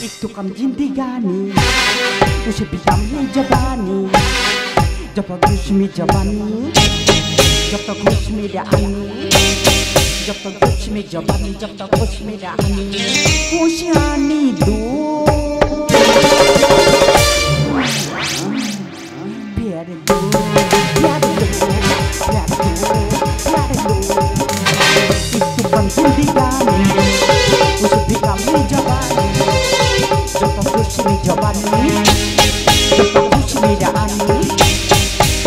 एक तो कम जिंदगानी उसे भी कम है जवानी जब तक होश में जवानी जब तक होश में रानी जब तक होश में जवानी जब तक होश में रानी होशियानी दो प्यार दो प्यार दो प्यार दो प्यार दो एक तो कम जिंदगानी उसे भी कम है जवानी जब तक होश में जवानी जब तक होश में रानी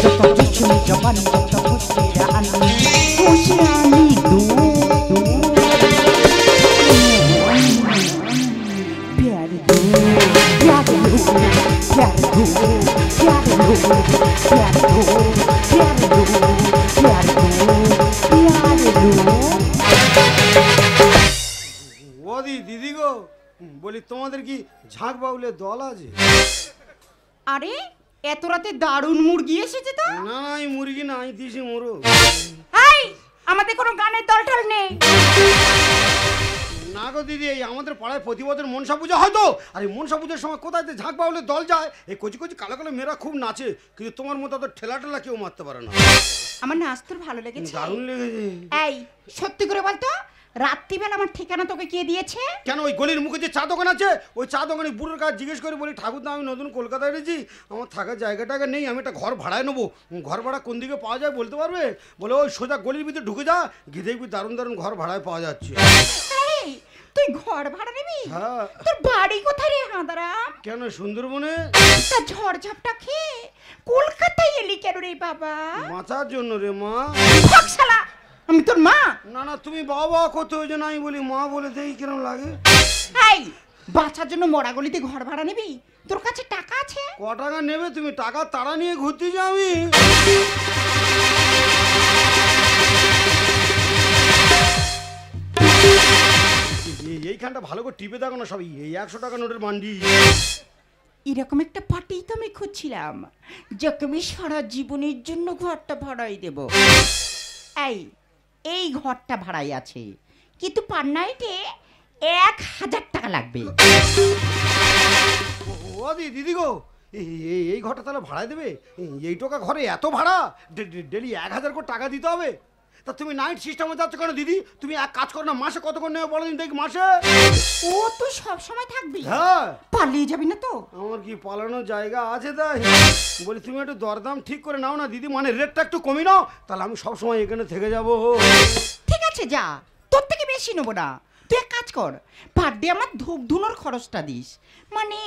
जब तक होश में जवानी जब तक होश में रानी होशियानी दो प्यार दो प्यार दो प्यार दो प्यार दो प्यार दो प्यार दो प्यार दो प्यार दो ওদি দিদি গো বলি তোমাদের কি ঝাঁক বাউলে দল আছে? আরে এত রাতে দারুণ মুরগি এসেছে তো। না না এই মুরগি না, আমি দিছি মোরো। হাই আমাদের কোনো গানের দল টল নেই। না গো দিদি, এই আমাদের পাড়ায় প্রতি বছর মনসা পূজা হয় তো, আর এই মনসা পূজার সময় কোথায় যে ঝাঁক বাউলে দল যায়, এই কচি কচি কালো কালো মেয়েরা খুব নাচে, কিন্তু তোমার মতো তো ঠেলা ঠেলা কেউ মারতে পারে না। আমার নাচ তোর ভালো লেগেছে? দারুণ লেগেছে। এই সত্যি করে বলতো রাত্রিবেলা আমার ঠিকানা তোকে কে দিয়েছে? কেন ওই গলির মুখে যে চা দোকান আছে, ওই চা দোকানে বুড়োর কাছে জিজ্ঞেস করে বলি, ঠাকুরদা আমি নতুন কলকাতায় এসেছি, আমার থাকার জায়গাটাকে নেই, আমি একটা ঘর ভাড়ায় নেবো, ঘর ভাড়া কোন দিকে পাওয়া যায় বলতে পারবে? বলে ওই সোজা গলির ভিতরে ঢুকে যা, গিয়ে দেখবি দারুণ দারুণ ঘর ভাড়ায় পাওয়া যাচ্ছে। এই তুই ঘর ভাড়া নিবি? হ্যাঁ। তোর বাড়ি কোথায় রে হাঁদারাম? কেন সুন্দরবনে? তা ঝড়ঝাপটা খেয়ে কলকাতায় এলি কেন রে বাবা? বাঁচার জন্য রে মা। থাক শালা, আমি তোর মা? না না তুমি বাবা করতে হয়েছে না, আমি বলি মা বলে দেখি কিরম লাগে। এই বাঁচার জন্য মরা গলিতে ঘর ভাড়া নিবি? তোর কাছে টাকা আছে? ক টাকা নেবে তুমি? টাকা তারা নিয়ে ঘুরতে যাও। আমি এইখানটা ভালো করে টিপে দেখো না, সবই এই 100 টাকা নোটের মান্ডি। এরকম একটা পার্টি তো আমি খুঁজছিলাম, যাকে আমি সারা জীবনের জন্য ঘরটা ভাড়াই দেব। এই ঘরটা ভাড়াই আছে, কিন্তু পার নাইটে 1000 টাকা লাগবে। ও দিদি গো, এই ঘরটা তাহলে ভাড়ায় দেবে? এই টাকা ঘরে এত ভাড়া, ডেলি 1000 করে টাকা দিতে হবে? তা তুমি নাইট সিস্টেমে যাচ্ছ কেন দিদি? তুমি এক কাজ করো না, মাসে কত করে নেবে বলো দিন দেখি মাসে। ও তুই সব সময় থাকবি? হ্যাঁ। পালিয়ে যাবি না তো? আমার কি পালানোর জায়গা আছে তাই? বলি তুমি একটু দরদাম ঠিক করে নাও না দিদি, মানে রেটটা একটু কমিয়ে নাও, তাহলে আমি সব সময় এখানে থেকে যাব। ঠিক আছে যা, তোর থেকে বেশি নেবো না। তুই এক কাজ কর, পার ডে আমার ধূপ ধুনোর খরচটা দিস, মানে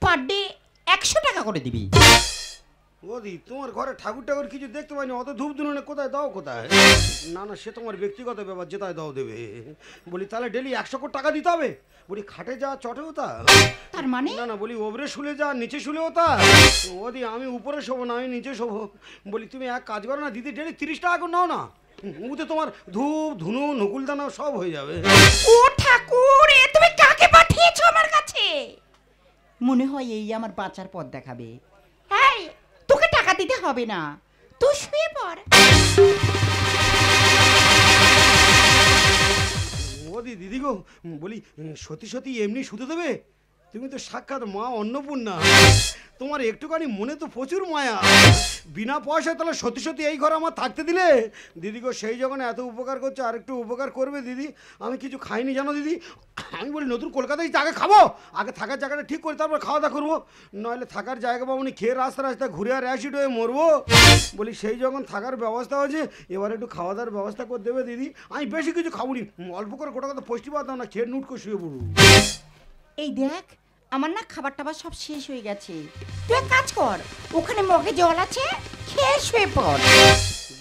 পার ডে 100 টাকা করে দিবি। ওদি তোমার ঘরে ঠাকুর ঠাকুর কিছু দেখতে পাইনি, অত ধূপ ধুনে কোথায় দাও কোথায়? না না সে তোমার ব্যক্তিগত ব্যাপার, যেটাই দাও দেবে। বলি তাহলে ডেলি 100 করে টাকা দিতে হবে? বলি খাটে যা চটেও তা? তার মানে? না না বলি ওপরে শুলে যা নিচে শুলেও তা? ওদি আমি উপরে শোবো না, আমি নিচে শোবো। বলি তুমি এক কাজ করো না দিদি, ডেলি 30 টাকা করে নাও না, ওতে তোমার ধূপ ধুনো নকুলদানা সব হয়ে যাবে। ও ঠাকুর, এ তুমি কাকে পাঠিয়েছো আমার কাছে? মনে হয় এই আমার বাঁচার পথ দেখাবে। এই তোকে টাকা দিতে হবে না, তুই শুয়ে পড়। ওদি দিদি গো, বলি সত্যি সত্যি এমনি শুতে দেবে? তুমি তো সাক্ষাৎ মা অন্নপূর্ণা, তোমার একটুখানি মনে তো প্রচুর মায়া, বিনা পয়সায় তাহলে সত্যি সত্যি এই ঘরে আমার থাকতে দিলে? দিদি গো সেই যখন এত উপকার করছো আর একটু উপকার করবে দিদি। আমি কিছু খাইনি জানো দিদি, আমি বলি নতুন কলকাতায় আগে খাবো, আগে থাকার জায়গাটা ঠিক করে তারপর খাওয়া দাওয়া করবো, নইলে থাকার জায়গা পাবো না, খেয়ে রাস্তা রাস্তায় ঘুরে আর অ্যাসিড হয়ে মরবো। বলি সেই যখন থাকার ব্যবস্থা হয়েছে, এবার একটু খাওয়া দাওয়ার ব্যবস্থা করে দেবে দিদি। আমি বেশি কিছু খাবো নি, অল্প করে গোটা কথা পুষ্টি পাতাম না, খেয়ে নুট করে শুয়ে পড়বো। এই দেখ আমার না খাবার টাবার সব শেষ হয়ে গেছে, তুই এক কাজ কর, ওখানে মগে জল আছে, খেয়ে শুয়ে পড়।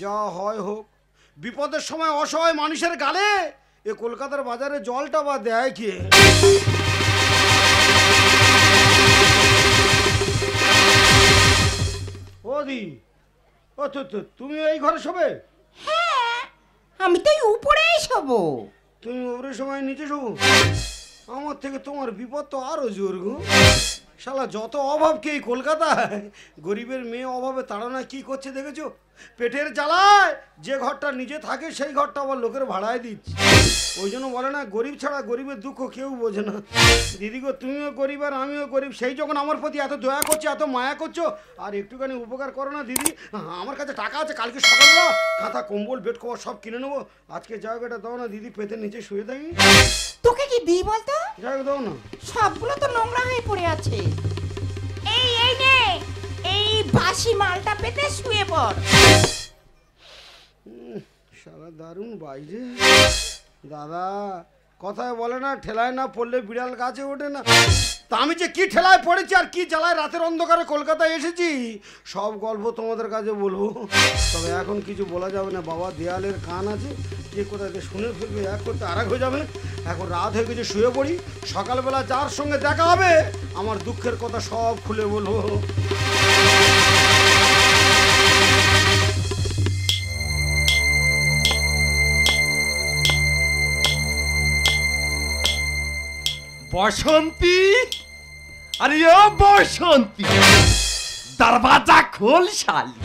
যা হয় হোক, বিপদের সময় অসহায় মানুষের গালে এ কলকাতার বাজারে জলটা বা দেয় কে? ও দি, ও তো তুমি এই ঘরে শোবে? হ্যাঁ আমি তো উপরেই শোবো। তুমি ওপরের সময় নিচে শোবো? আমার থেকে তোমার বিপদ তো আরো জোর গো। শালা যত অভাব কে কলকাতায়, গরিবের মেয়ে অভাবে তাড়না কি করছে দেখেছো? পেটের জ্বালায় যে ঘরটা নিজে থাকে সেই ঘরটা আবার লোকের ভাড়ায় দিচ্ছি। ওই জন্য বলে না, গরিব ছাড়া গরিবের দুঃখ কেউ বোঝে না। দিদি গো, তুমিও গরিব আর আমিও গরিব, সেই যখন আমার প্রতি এত দয়া করছো, এত মায়া করছো, আর একটুখানি উপকার করো না দিদি। আমার কাছে টাকা আছে, কালকে সকালবেলা কাঁথা কম্বল বেড কভার সব কিনে নেবো। আজকে জায়গাটা দাও না দিদি, পেটের নিচে শুয়ে থাকি। তোকে কি দিই বলতো? জায়গা দাও না। সবগুলো তো নোংরা হয়ে পড়ে আছে। এই এই নে, এই বাসি মালটা পেতে শুয়ে পড়। সারা দারুণ বাইরে। দাদা কথায় বলে না, ঠেলায় না পড়লে বিড়াল গাছে ওঠে না। তা আমি যে কি ঠেলায় পড়েছি আর কি জ্বালায় রাতের অন্ধকারে কলকাতায় এসেছি, সব গল্প তোমাদের কাছে বলবো। তবে এখন কিছু বলা যাবে না বাবা, দেয়ালের কান আছে, কে কোথায় শুনে ফেলবে, এক করতে আর এক হয়ে যাবে। এখন রাত হয়ে গেছে, শুয়ে পড়ি। সকালবেলা যার সঙ্গে দেখা হবে আমার দুঃখের কথা সব খুলে বলবো। বসন্তী, আরে ও বসন্তী, দরওয়াজা খোল শালি।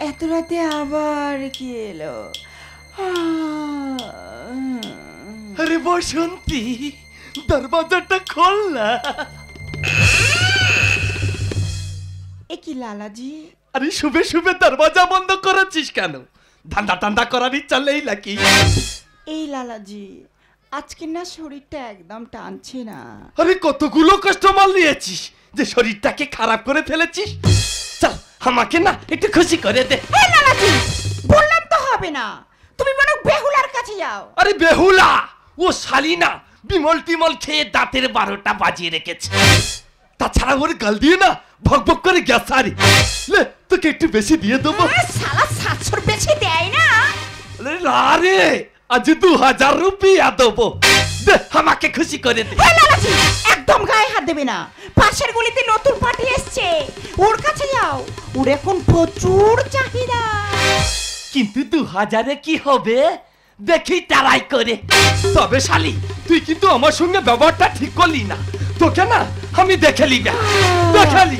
এত রাতে আবার কি এলো? আরে বসন্তী, দরওয়াজাটা খোল না। এ কি লালাজি? আরে শুবে শুবে দরওয়াজা বন্ধ করেছিস কেন? ধান্দা টান্দা করার ইচ্ছা নেই নাকি? এই লালাজি, আজকে না শরীরটা একদম টানছে না। আরে কতগুলো কাস্টমার নিয়েছিস যে শরীরটাকে খারাপ করে ফেলেছিস। চল আমাকে না একটু খুশি করে দে। এই লালাজি, বললাম তো হবে না, তুমি বরং বেহুলার কাছে যাও। আরে বেহুলা ও শালি না, বিমল টিমল খেয়ে দাঁতের 12টা বাজিয়ে রেখেছে। তাছাড়া ওর গাল দিয়ে না ভক ভক করে গ্যাস সারি। লে তোকে একটু বেশি দিয়ে দেবো। শালা 700 বেশি দেয় না। আরে আজ 2000 রুপিয়া দেবো, দে আমাকে খুশি করে দে। এই লালাজি, একদম গায়ে হাত দেবে না। পাশের গলিতে নতুন পার্টি এসছে, ওর কাছে যাও, ওর এখন প্রচুর চাহিদা। কিন্তু 2000-এ কি হবে দেখি ট্রাই করে। তবে শালি তুই কিন্তু আমার সঙ্গে ব্যবহারটা ঠিক করলি না, তোকে না আমি দেখে লিবা, দেখে লি।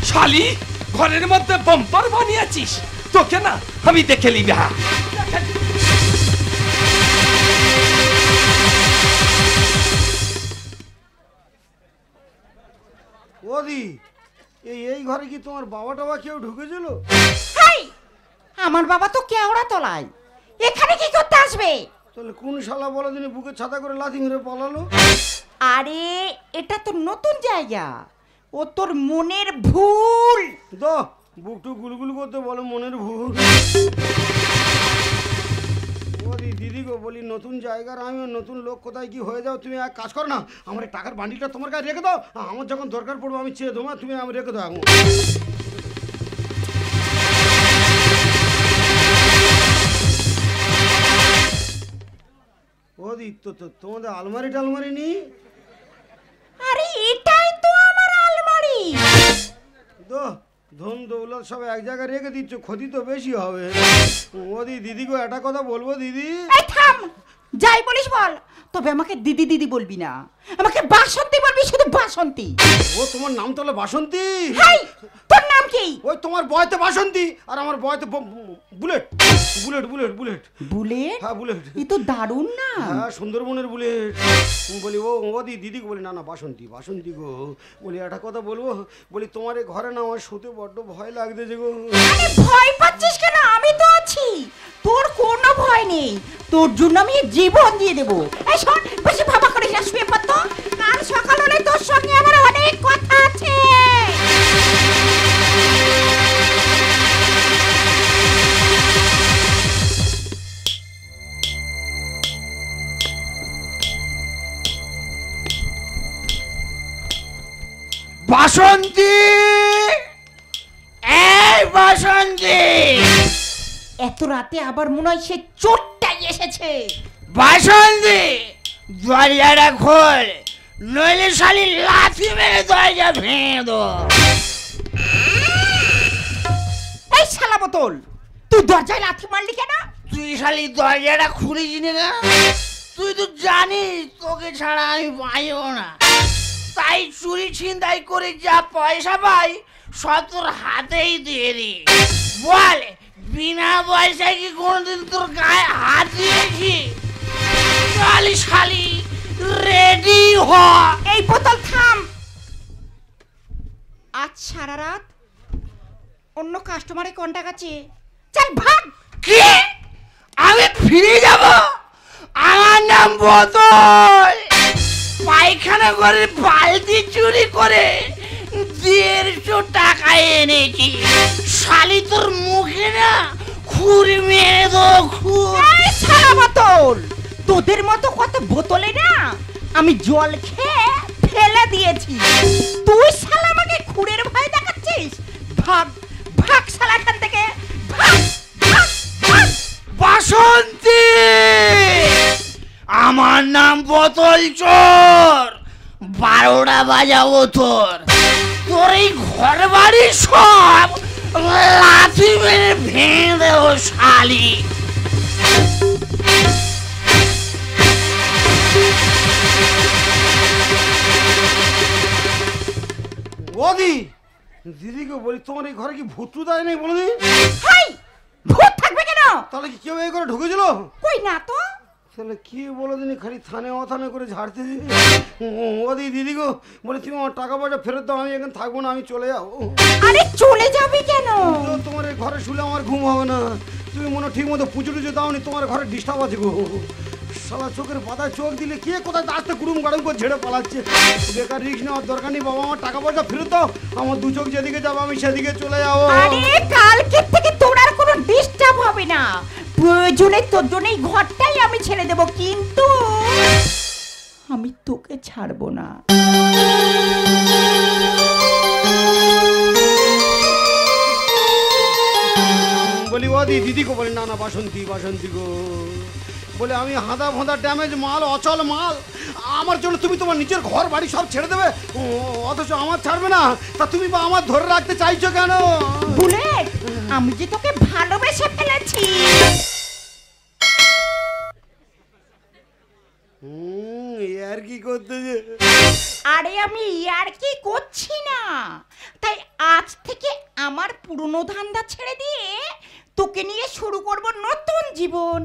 শালি ঘরের মধ্যে বাম্পার বানিয়েছিস, তোকে না আমি দেখে লিবা। ওদি, এই ঘরে কি তোমার বাবা টাবা কেউ ঢুকেছিল? হাই, আমার বাবা তো কেওড়া তলায়, এখানে কি করতে আসবে? তাহলে কোন শালা বলে দিনে বুকে ছাতা করে লাথি মেরে পালালো? আরে এটা তো নতুন জায়গা, ও তোর মনের ভুল। তো বুকটু গুলগুল করতে বলে মনের ভুল। ওদি দিদি গো, বলি নতুন জায়গার আমিও নতুন লোক, কোথায় কি হয়ে যাও। তুমি এক কাজ করো না, আমার এই টাকার বান্ডিলটা তোমার কাছে রেখে দাও, আমার যখন দরকার পড়বে আমি চেয়ে দেবো, তুমি আমি রেখে দাও এখন। ওদি তো তোমাদের আলমারি টালমারি নেই? আরে এটাই তো আমার আলমারি। তো ধন দৌলত সব এক জায়গায় রেখে দিচ্ছ, ক্ষতি তো বেশি হবে। ওদি দিদি গো, একটা কথা বলবো দিদি। এই থাম, যাই বলিস বল, তবে আমাকে দিদি দিদি বলবি না, আমাকে বাসন্তী বলবি, শুধু বাসন্তী। ও তোমার নাম তাহলে বাসন্তী? হাই, তোর নাম কি? ওই তোমার বয়তে বাসন্তী আর আমার বয়তে bullet. Bullet bullet bullet bullet? হ্যাঁ বুলেট। এ তো দারুণ না। হ্যাঁ সুন্দরবনের বুলেট। বলি ও দিদি বলি না না বাসন্তী বাসন্তী গো। বলি একটা কথা বলবো, বলি তোমার এই ঘরে না আমার শুতে বড্ড ভয় লাগতেছে গো। আরে ভয় পাচ্ছিস কেন? আমি তো আছি, তোর কোনো ভয় নেই, তোর জন্য আমি জীবন দিয়ে দেবো। এই শোন, বেশি ভাবা করিস না, শুয়ে পড় তো, কাল সকাল হলে তোর সঙ্গে আমার অনেক কথা আছে। বাসন্তী, এই বাসন্তী, এত রাতে আবার মনে হয় সে চোরটাই এসেছে। বাসন্তী, দরজাটা খোল, নইলে শালি লাথি মেরে দরজা ভেঙে দো। এই শালা বোতল, তুই দরজায় লাথি মারলি কেন? তুই শালি দরজাটা খুলিস নি কেন? তুই তো জানিস তোকে ছাড়া আমি পাইব না। তাই চুরি ছিনতাই করে যা পয়সা পাই সব তোর হাতেই দিয়ে দি। বল, বিনা পয়সায় কি কোনোদিন তোর গায়ে হাত দিয়েছি? শালি শালি রেডি হ। এই বোতল থাম। আজ সারা রাত অন্য কাস্টমারে কন্টাক্ট আছে, চল ভাগ। কি? আমি ফিরে যাব? আমার নাম বোতল। পায়খানা করে বালতি চুরি করে 150 টাকা এনেছি। শালি তোর মুখে না খুরি মেরে দো খুর। এই সারা বোতল, তোদের মতো কত বোতলে না আমি জল খেয়ে ফেলে দিয়েছি। তুই শালা আমাকে খুঁড়ের ভয় দেখাচ্ছিস? ভাগ ভাগ শালা এখান থেকে, ভাগ ভাগ ভাগ। বাসন্তী, আমার নাম বোতল চোর। 12টা বাজাবো তোর। তোর এই ঘর বাড়ি সব লাথি মেরে ভেঙে দেবো শালি। ওদি দিদিকে বলি, তোমার এই ঘরে কি ভূত দেয় নাই বলে দি? হাই, ভূত থাকবে কেন? তাহলে কি কেউ এই ঘরে ঢুকেছিল? কই না তো। তাহলে কি বলে দিনি, খালি থানে অথানে করে ঝাড়তে দিদি। ওদি দিদি গো বলে, তুমি আমার টাকা পয়সা ফেরত দাও, আমি এখানে থাকবো না, আমি চলে যাবো। আরে চলে যাবি কেন? তোমার এই ঘরে শুলে আমার ঘুম হবে না। তুমি মনে ঠিক মতো পুজো টুজো দাওনি, তোমার ঘরে ডিস্টার্ব আছে গো। শালা চোখের পাতায় চোখ দিলে কে কোথায় আসতে কুড়ুম গাড়ুম করে ঝেড়ে পালাচ্ছে। বেকার রিস্ক নেওয়ার দরকার নেই বাবা, আমার টাকা পয়সা ফেরত দাও। আমার দু চোখ যেদিকে যাবো আমি সেদিকে চলে যাবো। আরে কালকে থেকে তোর আর কোনো ডিস্টার্ব হবে না। প্রয়োজনে তোর জন্য এই ঘরটাই আমি ছেড়ে দেব, কিন্তু আমি তোকে ছাড়বো না। বলি ওদি দিদি গো বলি, না না বাসন্তী বাসন্তী গো বলে, আমি হাঁদা ফাঁদা ড্যামেজ মাল, অচল মাল, আমার জন্য তুমি তোমার নিজের ঘর বাড়ি সব ছেড়ে দেবে, অথচ আমার ছাড়বে না। তা তুমি বা আমার ধরে রাখতে চাইছো কেন? বুলেট, আমি যে তোকে ভালোবেসে ফেলেছি। আর কি করতেছে? আরে আমি আর কি করছি না, তাই আজ থেকে আমার পুরনো ধান্দা ছেড়ে দিয়ে তোকে নিয়ে শুরু করব নতুন জীবন।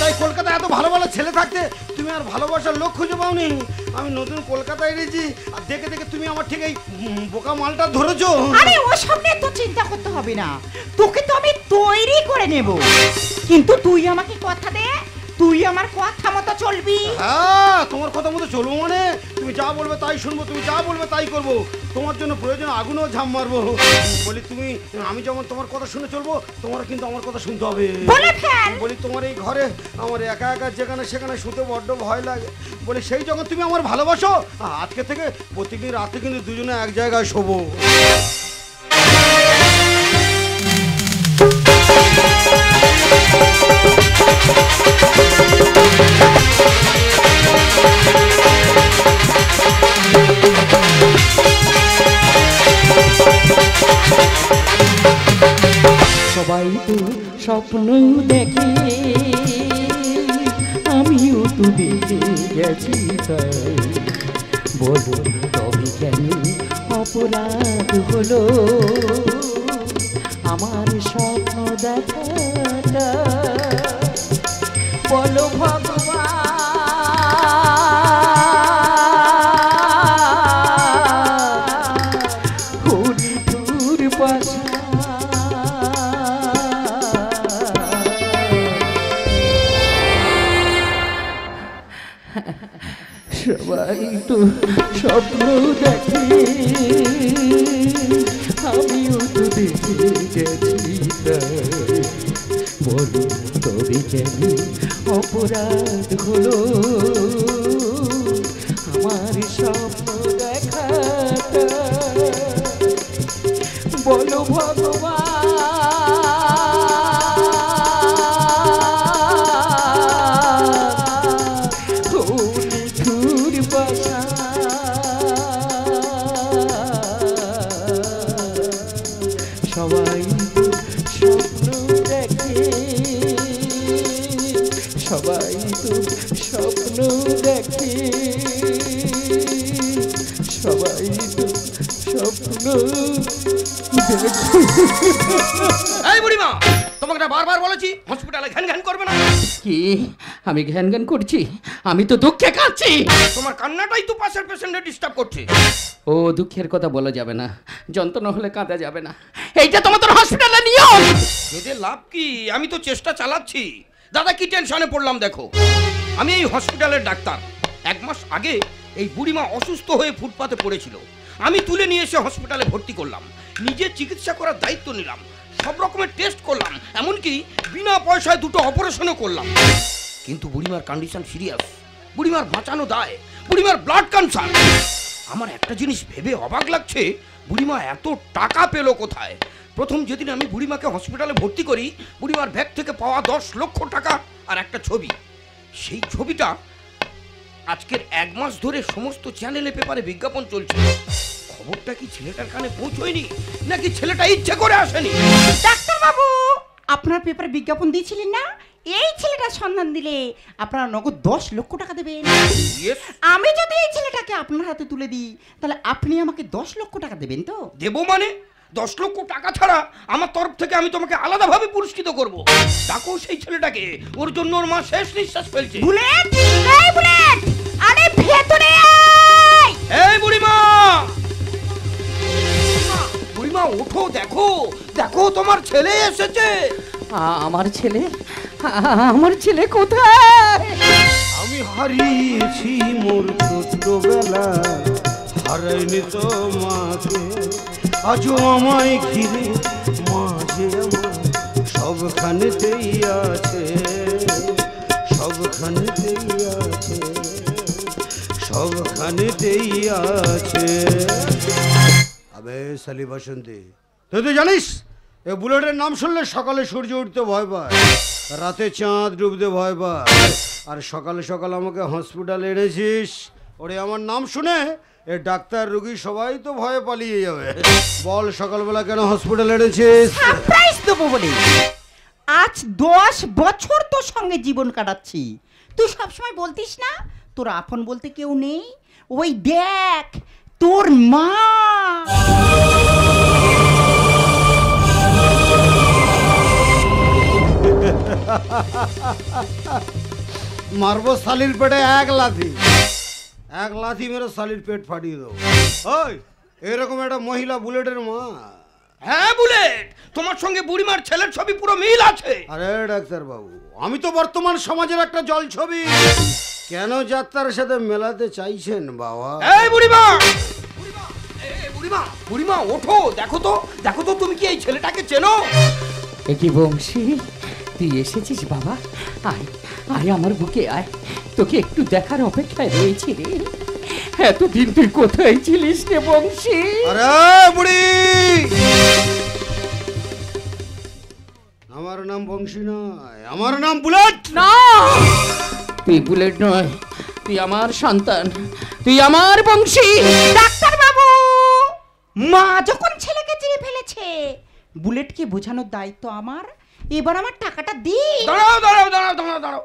তাই কলকাতায় এত ভালো ভালো ছেলে থাকতে তুমি আর ভালোবাসার লোক খুঁজে পাওনি। আমি নতুন কলকাতায় এসেছি আর দেখে দেখে তুমি আমার ঠিক এই বোকা মালটা ধরেছো। আরে ওসব নিয়ে তো চিন্তা করতে হবে না, তোকে তো আমি তৈরি করে নেব। কিন্তু তুই আমাকে কথা দে, তুই আমার কথা মতো চলবি। হ্যাঁ, তোমার কথা মতো চলবো মানে তুমি যা বলবে তাই শুনবো, তুমি যা বলবে তাই করবো। তোমার জন্য প্রয়োজন আগুনও ঝাম মারবো। বলি তুমি, আমি যেমন তোমার কথা শুনে চলবো, তোমার কিন্তু আমার কথা শুনতে হবে। বলে ফেল। বলি তোমার এই ঘরে আমার একা একা যেখানে সেখানে শুতে বড্ড ভয় লাগে। বলি সেই যখন তুমি আমার ভালোবাসো, আজকে থেকে প্রতিদিন রাতে কিন্তু দুজনে এক জায়গায় শোবো। সবাই তো স্বপ্ন দেখে, আমিও তো দেখে গেছি, তাই বলবো তবে কেন অপরাধ হলো আমার স্বপ্ন দেখাটা? বলো ভগবান, হরিপুর বাসা সবাই তো স্বপ্ন দেখে, আমিও তো দেখে গেছি, তাই বলো তবে কেন অপরাধ হলো আমার স্বপ্ন দেখাটা? বলো ভগবান, সবাই স্বপ্ন দেখে, সবাই তো স্বপ্ন দেখে, সবাই এই বুড়িমা, তোমাকে না বারবার বলেছি হসপিটালে ঘ্যান ঘ্যান করবে না। কি আমি ঘ্যান ঘ্যান করছি? আমি তো দুঃখে কাঁদছি। তোমার কান্নাটাই তো পাশের পেশেন্টে ডিস্টার্ব করছে। ও দুঃখের কথা বলা যাবে না, যন্ত্রণা হলে কাঁদা যাবে না, এইটা তোমাদের হসপিটালের নিয়ম। এদের লাভ কি? আমি তো চেষ্টা চালাচ্ছি। দাদা কি টেনশনে পড়লাম দেখো। আমি এই হসপিটালের ডাক্তার। 1 মাস আগে এই বুড়িমা অসুস্থ হয়ে ফুটপাতে পড়েছিল। আমি তুলে নিয়ে এসে হসপিটালে ভর্তি করলাম, নিজে চিকিৎসা করার দায়িত্ব নিলাম, সব রকমের টেস্ট করলাম, এমনকি বিনা পয়সায় 2টো অপারেশনও করলাম। কিন্তু বুড়িমার কন্ডিশন সিরিয়াস, বুড়িমার বাঁচানো দায়, বুড়িমার ব্লাড ক্যান্সার। আমার একটা জিনিস ভেবে অবাক লাগছে, বুড়িমা এত টাকা পেলো কোথায়? প্রথম যেদিন আমি বুড়িমাকে হসপিটালে ভর্তি করি, বুড়িমার ব্যাগ থেকে পাওয়া 10 লক্ষ টাকা আর একটা ছবি। সেই ছবিটা আজকের 1 মাস ধরে সমস্ত চ্যানেলে পেপারে বিজ্ঞাপন চলছে। খবরটা কি ছেলেটার কানে পৌঁছয়নি, নাকি ছেলেটা ইচ্ছে করে আসেনি? ডাক্তার বাবু, আপনার পেপারে বিজ্ঞাপন দিয়েছিলেন না, এই ছেলেটার সন্ধান দিলে আপনারা নগদ 10 লক্ষ টাকা দেবেন। Yes, আমি যদি এই ছেলেটাকে আপনার হাতে তুলে দিই, তাহলে আপনি আমাকে 10 লক্ষ টাকা দেবেন তো? দেবো মানে 10 লক্ষ টাকা ছাড়া আমার তরফ থেকে আমি তোমাকে আলাদাভাবে পুরস্কৃত করব। ডাকো সেই ছেলেটাকে, ওর জন্য ওর মা শেষ নিঃশ্বাস ফেলছে। বুলেট, এই বুলেট, আরে ভেতরে আয়। এই বুড়িমা, বুড়িমা ওঠো, দেখো দেখো তোমার ছেলে এসেছে। আমার ছেলে, আমার ছেলে কোথায়? আমি হারিয়েছি মোর ছোটবেলা, হারাইনি তো মাকে, আজও আমায় ঘিরে মাঝে আমার সবখানেতেই আছে, সবখানেতেই আছে, সবখানেতেই আছে। আবে সালি বাসন্তী, তুই তো জানিস এ বুলেটের নাম শুনলে সকালে সূর্য উঠতে ভয় পায়, রাতে চাঁদ ডুবতে ভয় পায়, আর সকালে সকাল আমাকে হসপিটালে এনেছিস। ওরে আমার নাম শুনে এ ডাক্তার রুগী সবাই তো ভয়ে পালিয়ে যাবে। বল সকালবেলা কেন হসপিটালে এনেছিস? সারপ্রাইজ দেবো বলে। আজ 10 বছর তোর সঙ্গে জীবন কাটাচ্ছি, তুই সবসময় বলতিস না তোর আপন বলতে কেউ নেই। ওই দেখ তোর মা। মারবো শালির পেটে 1 লাথি, 1 লাথি মেরে শালির পেট ফাটিয়ে দেবো। ওই এরকম একটা মহিলা বুলেটের মা। হ্যাঁ বুলেট, তোমার সঙ্গে বুড়িমার ছেলের ছবি পুরো মিল আছে। আরে ডাক্তার বাবু, আমি তো বর্তমান সমাজের একটা জল ছবি, কেন যাত্রার সাথে মেলাতে চাইছেন বাবা? এই বুড়িমা, বুড়িমা, বুড়িমা ওঠো, দেখো তো দেখো তো তুমি কি এই ছেলেটাকে চেনো? এ কি বংশী, তুই এসেছিস বাবা? আয় আয় আমার বুকে আয়, তোকে একটু দেখার অপেক্ষায় রয়েছি রে। এতদিন তুই কোথায় ছিলিস রে বংশী? আরে বুড়ি, আমার নাম বংশী নয়, আমার নাম বুলেট। না, তুই বুলেট নয়, তুই আমার সন্তান, তুই আমার বংশী। ডাক্তার বাবু, মা যখন ছেলেকে চিনে ফেলেছে, বুলেটকে বোঝানোর দায়িত্ব আমার। এবার আমার টাকাটা দি। দাঁড়াও দাঁড়াও দাঁড়াও দাঁড়াও দাঁড়াও,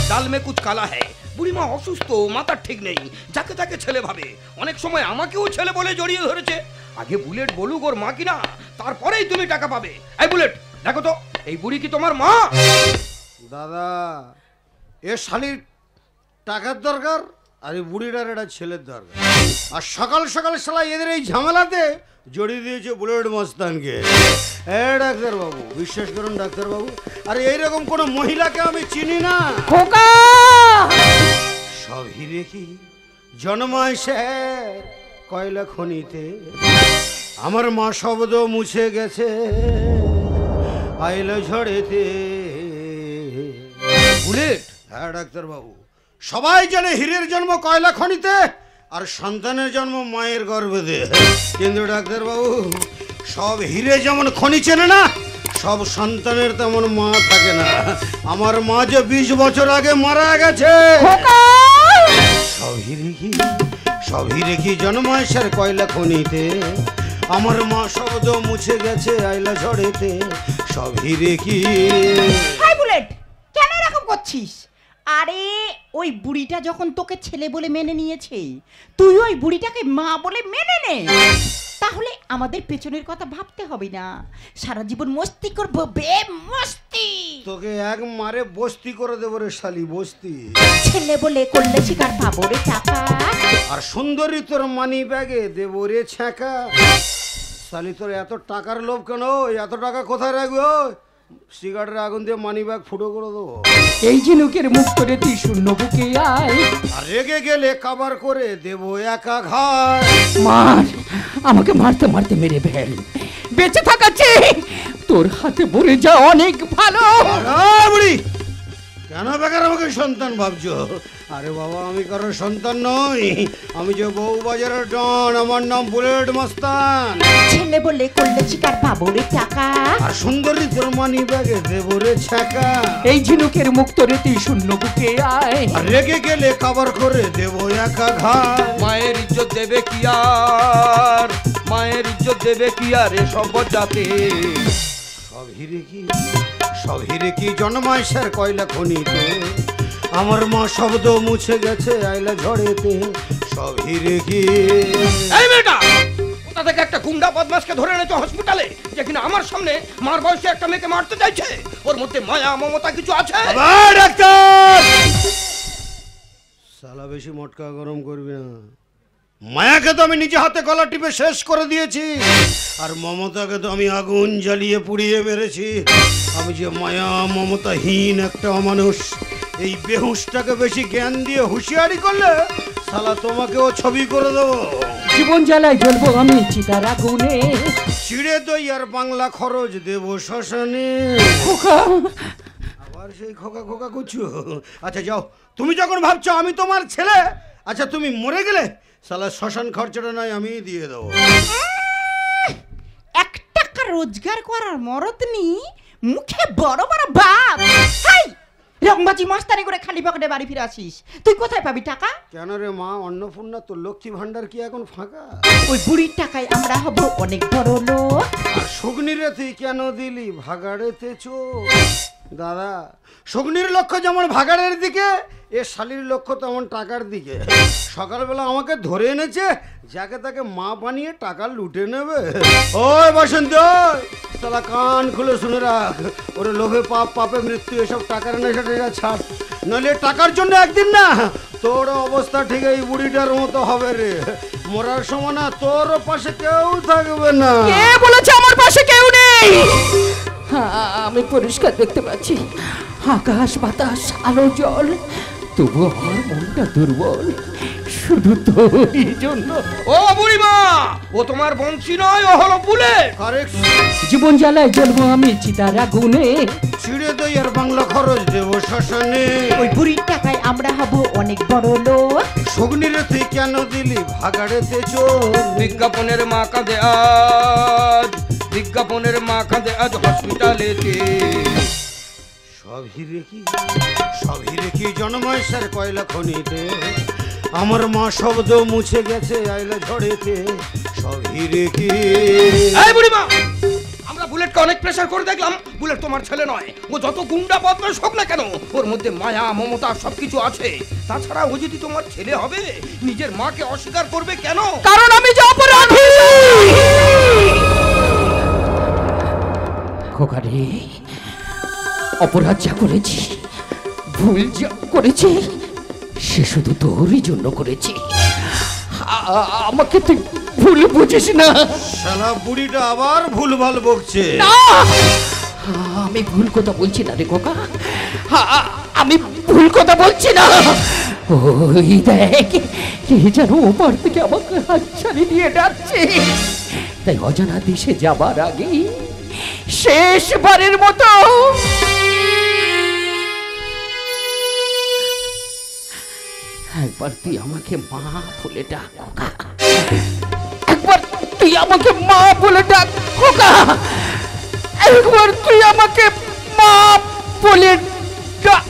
ডাল মে কুছ কালা হ্যায়। বুড়িমা অসুস্থ, মাথার ঠিক নেই, যাকে তাকে ছেলে ভাবে। অনেক সময় আমাকেও ছেলে বলে জড়িয়ে ধরেছে। আগে বুলেট বলুক ওর মা কিনা, তারপরেই তুমি টাকা পাবে। এই বুলেট, দেখো তো এই বুড়ি কি তোমার মা? দাদা, এ শালির টাকার দরকার, আর এই বুড়িটার একটা ছেলের দরকার। আর সকাল সকাল শালা এদের এই ঝামেলাতে জড়িয়ে দিয়েছে বুলেট মস্তানকে। এ ডাক্তার বাবু, বিশ্বাস করুন ডাক্তার বাবু, আর এইরকম কোনো মহিলাকে আমি চিনি না। খোকা, সব হিরে কি জন্মায় স্যার কয়লা খনিতে, আমার মা শব্দ মুছে গেছে আইলো ঝড়েতে। বুলেট, হ্যাঁ ডাক্তার বাবু, সবাই জানে হীরের জন্ম কয়লা খনিতে, আর সন্তানের জন্ম মায়ের গর্ভে। কিন্তু ডাক্তার বাবু, সব হীরে যেমন খনি চেনে না, সব সন্তানের তেমন মা থাকে না। আমার মা যে 20 বছর আগে মারা গেছে। সব হিরে কি জন্মায় স্যার কয়লা খনিতে, আমার মা শব্দ মুছে গেছে আইলা ঝড়েতে। সব হিরে কি। হাই বুলেট, কেন এরকম করছিস? আরে ওই বুড়িটা যখন তোকে ছেলে বলে মেনে নিয়েছে, তুই ওই বুড়িটাকে মা বলে মেনে নে। তাহলে আমাদের পেছনের কথা ভাবতে হবে না, সারা জীবন মস্তি করবো বে মস্তি। তোকে এক মারে বস্তি করে দেবো রে শালি, বস্তি। ছেলে বলে করলে শিকার পাবো রে টাকা, আর সুন্দরী তোর মানি ব্যাগে দেবো রে ছ্যাঁকা। শালি তোর এত টাকার লোভ কেন? এত টাকা কোথায় রাখবো? সিগারেটের আগুন দিয়ে মানি ব্যাগ ফুটো করে দেবো। এই ঝিনুকের মুখ করে তুই শূন্য বুকে আয়, আর রেগে গেলে কাবার করে দেবো একা ঘাট। মার, আমাকে মারতে মারতে মেরে ফেল, বেঁচে থাকাচ্ছে তোর হাতে মরে যা অনেক ভালো। আরে বুড়ি, কেন বেকার আমাকে সন্তান ভাবছো? আরে বাবা, আমি কারোর সন্তান নই, আমি যে বউবাজারের ডন, আমার নাম বুলেট মস্তান। ছেলে বলে করলে শিকার পাবো রে টাকা, আর সুন্দরী তোর মানি ব্যাগে দেবো রে ছ্যাঁকা। এই ঝিনুকের মুখ করে তুই শূন্য বুকে আয়, আর রেগে গেলে কাবার করে দেবো একা ঘাট। মায়ের ইজ্জত দেবে কি আর, মায়ের ইজ্জত দেবে কি আর এসব জাতে। সব হিরে কি জন্মায় স্যার কয়লা খনিতে, আমার মা শব্দ মুছে গেছে আইলা ঝড়েতে। সব হিরে কি। এই মেয়েটা কোথা থেকে একটা গুন্ডা বদমাশকে ধরে এনেছো হসপিটালে, যে কিনা আমার সামনে মার বয়সে একটা মেয়েকে মারতে চাইছে? ওর মধ্যে মায়া মমতা কিছু আছে? আবার ডাক্তার! শালা বেশি মটকা গরম করবি না। মায়াকে তো আমি নিজে হাতে গলা টিপে শেষ করে দিয়েছি, আর মমতাকে তো আমি আগুন জ্বালিয়ে পুড়িয়ে মেরেছি। আমি যে মায়া মমতাহীন একটা অমানুষ। এই বেহুশটাকে বেশি জ্ঞান দিয়ে হুঁশিয়ারি করলে শালা তোমাকেও ছবি করে দেবো। জীবন জ্বালায় জ্বলবো আমি চিতার আগুনে, চিড়ে দই আর বাংলা খরচ দেবো শ্মশানে। খোকা আবার সেই খোকা খোকা করছো? আচ্ছা যাও, তুমি যখন ভাবছো আমি তোমার ছেলে, আচ্ছা তুমি মরে গেলে শালা শ্মশান খরচাটা নয় আমি দিয়ে দেবো। 1 টাকা রোজগার করার মরদ নি, মুখে বড় বড় বাপ। হাই, রংবাজি মাস্তানি করে খালি পকেটে বাড়ি ফিরে আসিস, তুই কোথায় পাবি টাকা? কেন রে মা অন্নপূর্ণা, তোর লক্ষ্মী ভান্ডার কি এখন ফাঁকা? ওই বুড়ির টাকায় আমরা হব অনেক বড় লোক। আর শগ্নিরে তুই কেন দিলি ভাগাড়েতে চোখ? দাদা, শগ্নির লক্ষ্য যেমন ভাগাড়ের দিকে, এ শালির লক্ষ্য তেমন টাকার দিকে। সকালবেলা আমাকে ধরে এনেছে, যাকে তাকে মা বানিয়ে টাকা লুটে নেবে। ওই বসন্ত, শালা কান খুলে শুনে রাখ, ওরে লোভে পাপ, পাপে মৃত্যু, এসব টাকার নেশা ছাড়, নইলে টাকার জন্য একদিন না তোর অবস্থা ঠিক এই বুড়িটার মতো হবে রে। মরার সময় না তোর পাশে কেউ থাকবে না। কে বলেছে আমার পাশে কেউ নেই? আমি পরিষ্কার দেখতে পাচ্ছি আকাশ বাতাস আলো জল, তবু আমার মনটা দুর্বল শুধু তোরই জন্য। ও বুড়িমা, ও তোমার বংশী নয়, ও হলো বুলেট। জীবন জ্বালায় জ্বলবো আমি চিতার আগুনে, চিড়ে দই আর বাংলা খরচ দেবো শ্মশানে। ওই বুড়ির টাকায় আমরা হব অনেক বড় লোক। শগ্নিরে তুই কেন দিলি ভাগাড়েতে চোখ? বিজ্ঞাপনের মা কাঁদে আজ, বিজ্ঞাপনের মা কাঁদে আজ হসপিটালেতে। সব হিরে কি জন্মায় স্যার কয়লা খনিতে, আমার মা শব্দ মুছে গেছে আইলা ঝড়েতে। সব হিরে কি। এই বুড়িমা, আমরা বুলেটকে অনেক প্রেসার করে দেখলাম, বুলেট তোমার ছেলে নয়। ও যত গুন্ডা বদমাশ হোক না কেন, ওর মধ্যে মায়া মমতা সবকিছু আছে। তাছাড়া ও যদি তোমার ছেলে হবে, নিজের মাকে অস্বীকার করবে কেন? কারণ আমি যে অপরাধী। খোকারে, অপরাধ যা করেছি, ভুল যা করেছি, সে শুধু তোরই জন্য করেছি। আমাকে তুই ভুল বুঝিস না। শালা বুড়িটা আবার ভুলভাল বকছে। আমি ভুল কথা বলছি না রে খোকা, আমি ভুল কথা বলছি না। ওই দেখ, কে যেন ওপার থেকে আমাকে হাতছানি দিয়ে ডাকছে। তাই অজানা দেশে যাবার আগে শেষবারের মতো একবার তুই আমাকে মা বলে ডাক খোকা, একবার তুই আমাকে মা বলে ডাক খোকা, একবার তুই আমাকে মা বলে ডাক।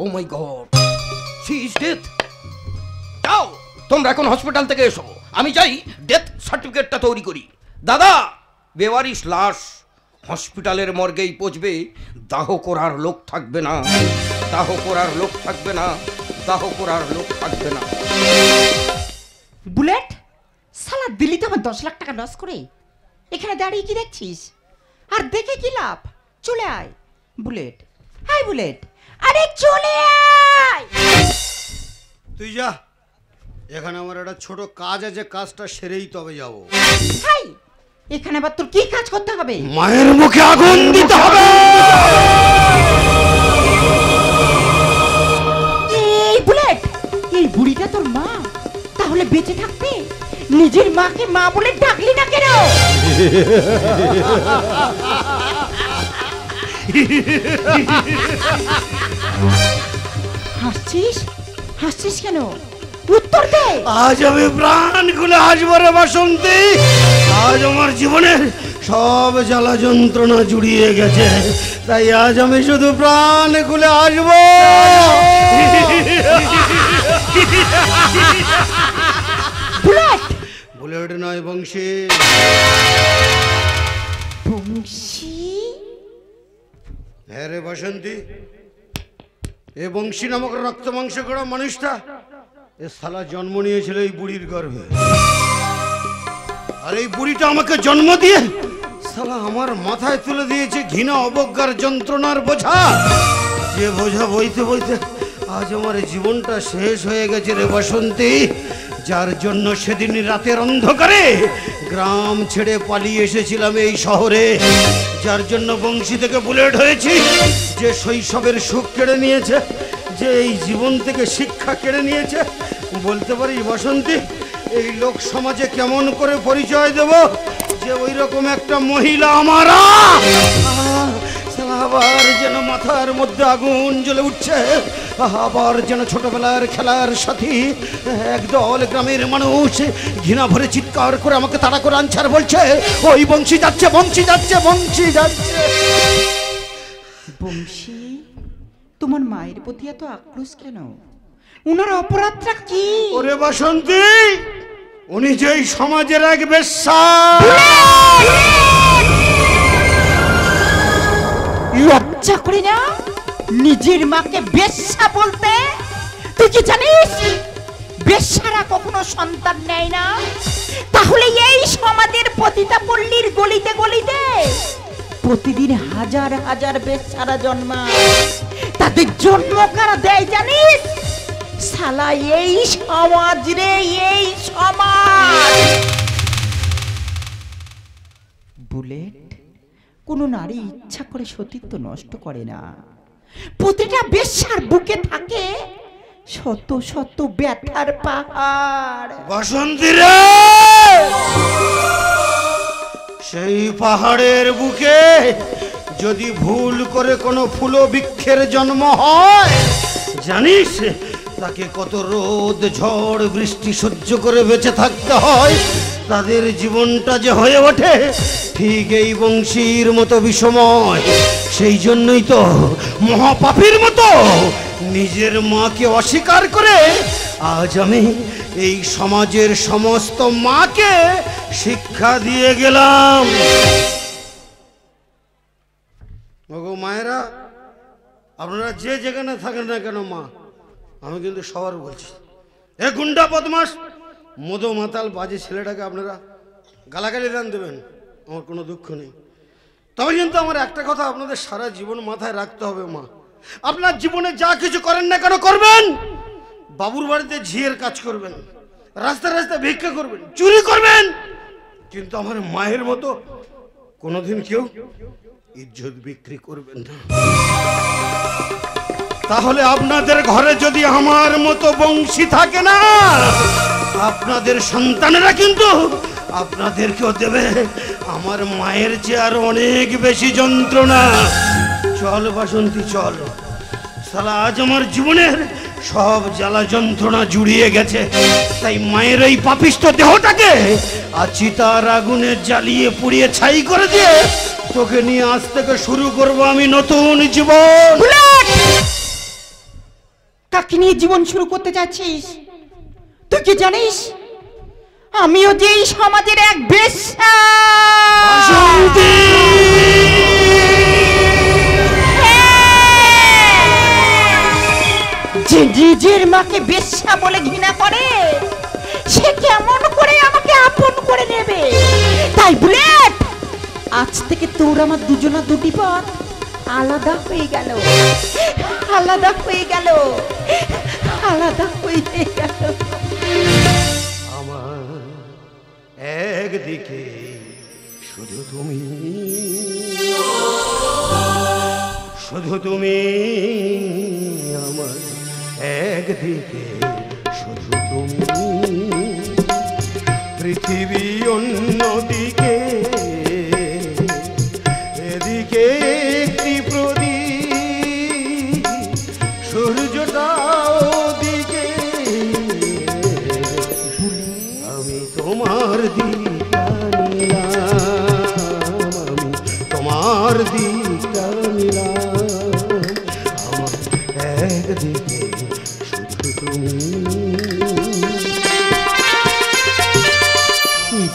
ও মাই গড, শি ইজ ডেথ। যাও, তোমরা এখন হসপিটাল থেকে এসো, আমি যাই ডেথ সার্টিফিকেটটা তৈরি করি। দাদা, বেওয়ারিশ লাশ, হসপিটালের মর্গেই পচবে, দাহ করার লোক থাকবে না, দাহ করার লোক থাকবে না, দাহ করার লোক থাকবে না। বুলেট, সালা দিল্লি তো আমার 10 লাখ টাকা লস করে, এখানে দাঁড়িয়ে কি দেখছিস? আর দেখে কি লাভ? চলে আয় বুলেট, হাই বুলেট, আরে চলে আয়। তুই যা, এখানে আমার একটা ছোট কাজ আছে, কাজটা সেরেই তবে যাব। হাই, এখানে আবার তোর কি কাজ করতে হবে? মায়ের মুখে আগুন দিতে হবে। এই বুলেট, এই বুড়িটা তোর মা? তাহলে বেঁচে থাকতে নিজের মাকে মা বলে ডাকলি না কেন? হাসছিস? হাসছিস কেন? উত্তর দে। আজ আমি প্রাণ খুলে হাসবো রে বাসন্তী। আজ আমার জীবনের সব জ্বালা যন্ত্রণা জুড়িয়ে গেছে, তাই আজ আমি শুধু প্রাণ খুলে হাসবো। বুলেট, বুলেট নয় বংশী। বংশী? হ্যাঁ রে বাসন্তী, এ বংশী নামক রক্ত মাংস করা মানুষটা এ শালা জন্ম নিয়েছিল এই বুড়ির গর্ভে। আর এই বুড়িটা আমাকে জন্ম দিয়ে শালা আমার মাথায় তুলে দিয়েছে ঘৃণা অবজ্ঞার যন্ত্রণার বোঝা। যে বোঝা বইতে বইতে আজ আমার জীবনটা শেষ হয়ে গেছে রে বাসন্তী। যার জন্য সেদিন রাতের অন্ধকারে গ্রাম ছেড়ে পালিয়ে এসেছিলাম এই শহরে, যার জন্য বংশী থেকে বুলেট হয়েছি, যে শৈশবের সুখ কেড়ে নিয়েছে, যে এই জীবন থেকে শিক্ষা কেড়ে নিয়েছে। বলতে পারি বাসন্তী, এই লোক সমাজে কেমন করে পরিচয় দেব যে ওই রকম একটা মহিলা আমারা। আবার যেন মাথার মধ্যে আগুন জ্বলে উঠছে, আবার যেন ছোটবেলার খেলার সাথী একদল গ্রামের মানুষ ঘৃণা ভরে চিৎকার করে আমাকে তাড়া করে আনছে আর বলছে, ওই বংশী যাচ্ছে, বংশী যাচ্ছে, বংশী যাচ্ছে। বংশী, তোমার মায়ের প্রতি এত আক্রোশ কেন? উনার অপরাধটা কি? ওরে বাসন্তী, উনি যেই সমাজের এক বেশ্যা। লজ্জা করে না নিজের মাকে বেশ্যা বলতে? তুই কি জানিস বেশ্যারা কখনো সন্তান নেয় না? তাহলে এই সমাজের পতিতা পল্লীর গলিতে গলিতে প্রতিদিন হাজার হাজার বেশ্যারা জন্মায়। তাদের জন্ম কারা দেয় জানিস? শালা এই সমাজ রে, এই সমাজ। বুলেট, কোনো নারী ইচ্ছা করে সতীত্ব নষ্ট করে না। প্রতিটা বেশ্যার বুকে থাকে শত শত ব্যথার পাহাড়। বাসন্তী রে, সেই পাহাড়ের বুকে যদি ভুল করে কোনো ফুল বৃক্ষের জন্ম হয়, জানিস তাকে কত রোদ ঝড় বৃষ্টি সহ্য করে বেঁচে থাকতে হয়। তাদের জীবনটা যে হয়ে ওঠে ঠিক এই বংশীর মতো বিষময়। সেই জন্যই তো মহাপাপীর মতো নিজের মাকে অস্বীকার করে আজ আমি এই সমাজের সমস্ত মাকে শিক্ষা দিয়ে গেলাম। ওগো মায়েরা, আপনারা যে যেখানে থাকেন না কেন মা, আমি কিন্তু সবার বলছি, এ গুন্ডা বদমাস মদো মাতাল বাজে ছেলেটাকে আপনারা গালাগালি দান দেবেন, আমার কোনো দুঃখ নেই। তবে কিন্তু আমার একটা কথা আপনাদের সারা জীবন মাথায় রাখতে হবে মা, আপনার জীবনে যা কিছু করেন না কেন করবেন, বাবুর বাড়িতে ঝিয়ের কাজ করবেন, রাস্তায় রাস্তায় ভিক্ষা করবেন, চুরি করবেন, কিন্তু আমার মায়ের মতো কোনোদিন কেউ ইজ্জত বিক্রি করবেন না। তাহলে আপনাদের ঘরে যদি আমার মতো বংশী থাকে না, আপনাদের সন্তানেরা কিন্তু আপনাদেরকেও দেবে আমার মায়ের চেয়ে আরো অনেক বেশি যন্ত্রণা। চল বাসন্তী চল, শালা আজ আমার জীবনের সব জ্বালা যন্ত্রণা জুড়িয়ে গেছে, তাই মায়ের এই পাপিষ্ঠ দেহটাকে আজ চিতার আগুনে জ্বালিয়ে পুড়িয়ে ছাই করে দিয়ে তোকে নিয়ে আজ থেকে শুরু করবো আমি নতুন জীবন। কাকে নিয়ে জীবন শুরু করতে যাচ্ছিস? তুই কি জানিস আমিও যে এই সমাজের এক বেশ্যা। বাসন্তী! যে নিজের মাকে বেশ্যা বলে ঘৃণা করে সে কেমন করে আমাকে আপন করে নেবে? তাই বুলেট, আজ থেকে তোর আমার দুজনা দুটি পথ আলাদা হয়ে গেল, আলাদা হয়ে গেল, আলাদা হয়ে গেল। আমার একদিকে শুধু তুমি, শুধু তুমি, আমার একদিকে শুধু তুমি, পৃথিবী অন্যদিকে, এদিকে একটি প্রদীপ, সূর্যটা ওদিকে, আমি তোমার দিকটা নিলাম, আমি তোমার দিকটা নিলাম, আমার একদিকে শুধু তুমি।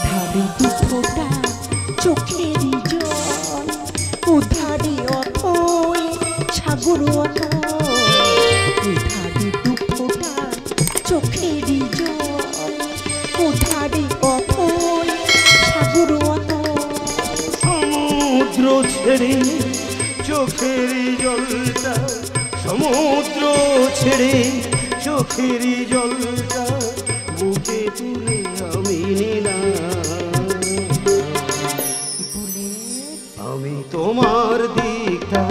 ধারে দু ফোঁটা চোখেরই জল, উধারে অথই সাগর অথই, ধারে দু ফোঁটা চোখেরই জল, উধারে অথই সাগর অথই। সমুদ্র ছেড়ে চোখেরই জলটা, সমুদ্র ছেড়ে চোখেরই জলটা, বুকে তুলে আমি নিলাম, আমি তোমার দিকটা